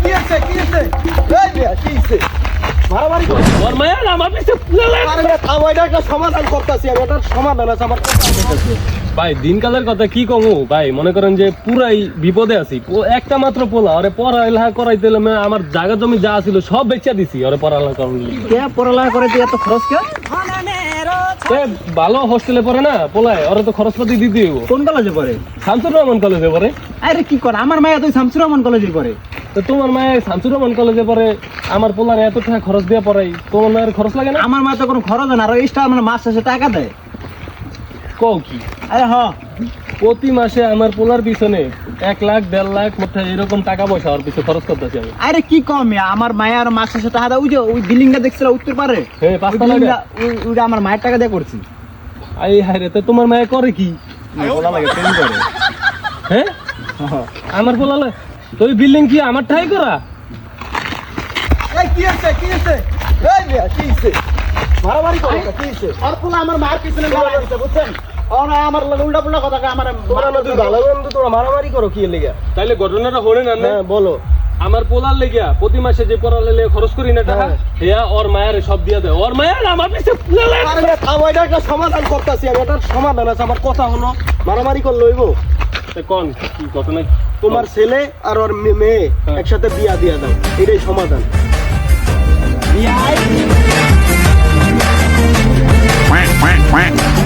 কি আছে এই মিয়া কি আছে মারামারি করো ওর মায়া আমার পিছে আরে থাম ওইটা একটা সমাধান করতেছি আমি এটার সমাধান আছে আমার কথা বলতেছি ভাই দিনকালের কথা কি কমু ভাই মনে করেন যে পুরাই বিপদে আছি একটা মাত্র পোলা ওরে পড়ালেখা করাইতে হলে আমার জায়গা জমি যা ছিল সব বেচা দিছি ওরে পড়ালেখা করার কে পড়ালেখা করে তুই এত খরচ কে ভালো হোস্টেলে পড়ে না পোলায় ওরা তো খরচপাতি দিতে হইব কোন কলেজে পড়ে শামসুর রহমান কলেজে পড়ে আরে কি কর আমার মায়া তুই শামসুর রহমান কলেজে পড়ে তো তোমার মায়ের শামসুর রহমান কলেজে পড়ে আমার পোলার এত টাকা খরচ দিয়ে পড়াই তোমার মায়ের খরচ লাগে না আমার মায়া তো কোনো খরচ হয় না আর এক্সট্রা মানে মাস শেষে টাকা দেয় কও কি আরে হ প্রতি মাসে আমার পোলার পিছনে 1 লাখ 1.5 লাখ মধ্যে এরকম টাকা পয়সা ওর পিছনে খরচ করতেছি আমি আরে কি কম আমার মায়া আর মাস শেষে টাকা দেয় ওই যে ওই বিল্ডিংটা দেখছিল উত্তর পারে হ্যাঁ 5 টাকা ওইটা আমার মায়ের টাকা দিয়ে করছি আই হায় রে তো তোমার মায়ে করে কি বলা লাগে প্রেম করে হ্যাঁ আমার পোলালে তো ওই বিল্ডিং কি আমার ঠাই করা এই কি আছে এই মিয়া কি আছে মারামারি করে কি আছে আর পোলা আমার মায়ের পিছনে মারা দিছে বুঝছেন ওরা আমার উল্টা পুল্টা কথা কয় আমার মারানো দুই ভালো বন্ধু তোরা মারামারি করো কি লেগে তাইলে ঘটনাটা হলে না হ্যাঁ বলো আমার পোলার লেগিয়া প্রতি মাসে যে পড়ালে খরচ করি না টাকা হেয়া ওর মায়ের সব দিয়া দেয় ওর মায়ের আমার পিছে আরে থাম ওইটা একটা সমাধান করতেছি আমি এটার সমাধান আছে আমার কথা হলো মারামারি করে লইব কোন কি ঘটনা তোমার ছেলে আর ওর মেয়ে একসাথে বিয়া দিয়া দাও এটাই সমাধান quack, quack, quack.